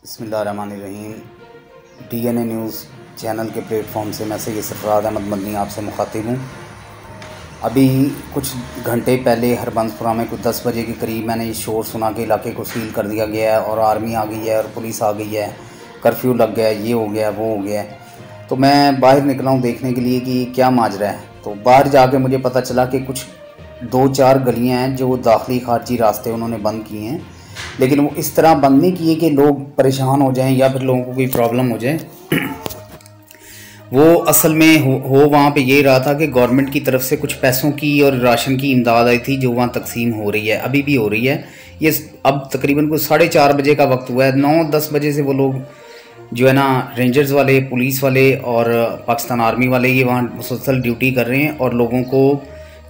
बिस्मिल्लाहिर्रहमानिर्रहीम। DNA news channel के platform से मैं सैयद सरफराज अहमद मदनी आपसे मुखातिब हूँ। अभी कुछ घंटे पहले हरबंसपुरा में कुछ 10 बजे के करीब मैंने ये शोर सुना के इलाके को सील कर दिया गया है और आर्मी आ गई है और पुलिस आ गई है, कर्फ्यू लग गया है, ये हो गया वो हो गया है। तो मैं बाहर निकला हूँ देखने के लिए कि क्या माजरा है। तो बाहर जाके मुझे पता चला कि कुछ 2-4 गलियाँ हैं जो दाखिली खारजी रास्ते उन्होंने बंद किए हैं, लेकिन वो इस तरह बंद नहीं किए कि लोग परेशान हो जाएं या फिर लोगों को कोई प्रॉब्लम हो जाए। वो असल में हो वहाँ पे ये रहा था कि गवर्नमेंट की तरफ से कुछ पैसों की और राशन की इमदाद आई थी जो वहाँ तकसीम हो रही है, अभी भी हो रही है। ये अब तकरीबन कुछ 4:30 बजे का वक्त हुआ है। 9-10 बजे से वो लोग जो है ना, रेंजर्स वाले, पुलिस वाले और पाकिस्तान आर्मी वाले, ये वहाँ मुसलसल ड्यूटी कर रहे हैं और लोगों को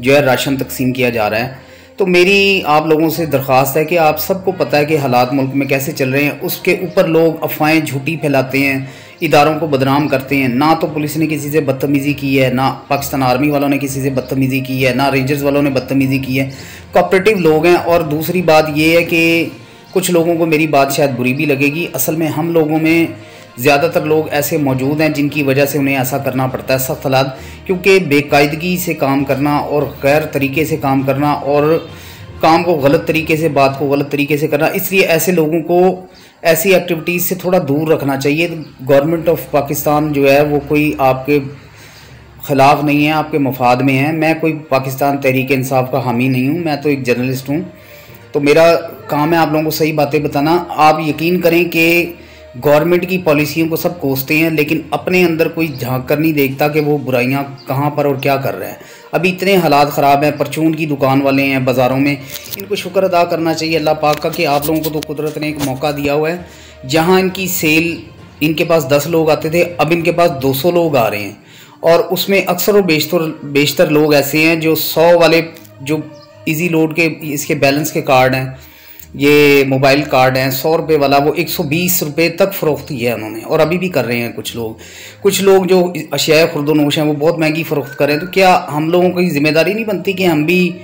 जो है राशन तकसीम किया जा रहा है। तो मेरी आप लोगों से दरख्वास्त है कि आप सबको पता है कि हालात मुल्क में कैसे चल रहे हैं, उसके ऊपर लोग अफवाहें झूठी फैलाते हैं, इदारों को बदनाम करते हैं। ना तो पुलिस ने किसी से बदतमीज़ी की है, ना पाकिस्तान आर्मी वालों ने किसी से बदतमीज़ी की है, ना रेंजर्स वालों ने बदतमीज़ी की है। कोऑपरेटिव लोग हैं। और दूसरी बात ये है कि कुछ लोगों को मेरी बात शायद बुरी भी लगेगी, असल में हम लोगों में ज़्यादातर लोग ऐसे मौजूद हैं जिनकी वजह से उन्हें ऐसा करना पड़ता है सख्त हालात, क्योंकि बेकायदगी से काम करना और गैर तरीके से काम करना और काम को गलत तरीके से, बात को गलत तरीके से करना, इसलिए ऐसे लोगों को ऐसी एक्टिविटीज़ से थोड़ा दूर रखना चाहिए। गवर्नमेंट ऑफ पाकिस्तान जो है वो कोई आपके ख़िलाफ़ नहीं है, आपके मफाद में है। मैं कोई पाकिस्तान तहरीक इंसाफ का हामी नहीं हूँ, मैं तो एक जर्नलिस्ट हूँ। तो मेरा काम है आप लोगों को सही बातें बताना। आप यकीन करें कि गवर्नमेंट की पॉलिसियों को सब कोसते हैं, लेकिन अपने अंदर कोई झांक कर नहीं देखता कि वो बुराइयां कहाँ पर और क्या कर रहे हैं। अभी इतने हालात ख़राब हैं, परचून की दुकान वाले हैं बाज़ारों में, इनको शुक्र अदा करना चाहिए अल्लाह पाक का कि आप लोगों को तो कुदरत ने एक मौका दिया हुआ है। जहाँ इनकी सेल, इनके पास 10 लोग आते थे, अब इनके पास 200 लोग आ रहे हैं और उसमें अक्सर और बेशतर लोग ऐसे हैं जो 100 वाले, जो ईजी लोड के इसके बैलेंस के कार्ड हैं, ये मोबाइल कार्ड हैं, 100 रुपये वाला वो 120 रुपये तक फ़रोख्त की है उन्होंने, और अभी भी कर रहे हैं कुछ लोग जो अशिया खुर्दोनोश हैं वो बहुत महंगी फ़रोख्त कर रहे हैं। तो क्या हम लोगों की ज़िम्मेदारी नहीं बनती कि हम भी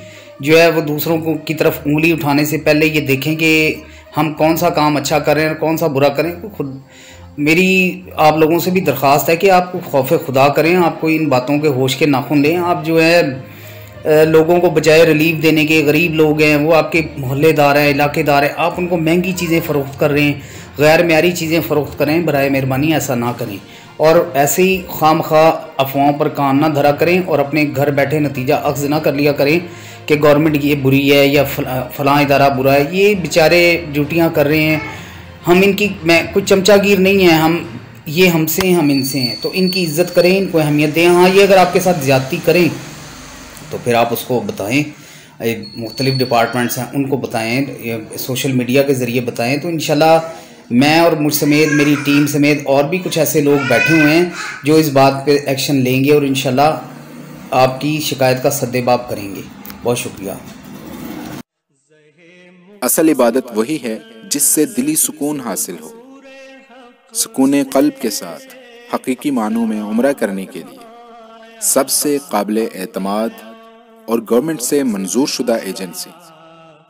जो है वो दूसरों को की तरफ उंगली उठाने से पहले ये देखें कि हम कौन सा काम अच्छा कर रहे हैं और कौन सा बुरा करें। तो खुद मेरी आप लोगों से भी दरख्वास्त है कि आप खौफ खुदा करें, आपको इन बातों के होश के नाखुन लें। आप जो है लोगों को बजाय रिलीफ देने के, गरीब लोग हैं, वो आपके मोहल्लेदार हैं, इलाकेदार हैं, आप उनको महंगी चीज़ें फ़रोख्त कर रहे हैं, गैर मेयारी चीज़ें फ़रोख्त करें। बराए मेहरबानी ऐसा ना करें और ऐसे ही खामखा अफवाहों पर कान ना धरा करें और अपने घर बैठे नतीजा अख्ज़ ना कर लिया करें कि गवर्नमेंट ये बुरी है या फ़लाँ इदारा बुरा है। ये बेचारे ड्यूटियाँ कर रहे हैं, हम इनकी, मैं कुछ चमचागिर नहीं है, ये हमसे हैं, हम इनसे हैं, तो इनकी इज़्ज़त करें, इनको अहमियत दें। हाँ, ये अगर आपके साथ ज़्यादती करें तो फिर आप उसको बताएं, मुख्तलिफ़ डिपार्टमेंट्स हैं उनको बताएं, सोशल मीडिया के ज़रिए बताएं। तो इंशाल्लाह मैं और मुझ समेत, मेरी टीम समेत और भी कुछ ऐसे लोग बैठे हुए हैं जो इस बात पे एक्शन लेंगे और इंशाल्लाह आपकी शिकायत का सद्देबाब करेंगे। बहुत शुक्रिया। असल इबादत वही है जिससे दिली सुकून हासिल हो। सुकून क़ल्ब के साथ हकीकी मानों में उम्रा करने के लिए सबसे काबिल एतमाद और गवर्नमेंट से मंजूर शुदा एजेंसी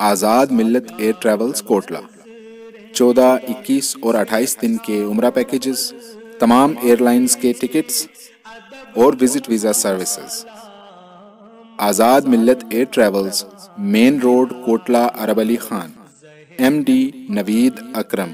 आज़ाद मिल्लत एयर ट्रैवल्स कोटला 14, 21 और 28 दिन के उम्रा पैकेजेस, तमाम एयरलाइंस के टिकट्स और visit visa services. Azad Millat air travels, main road, Kotla, Arab Ali Khan. MD Naveed अकरम।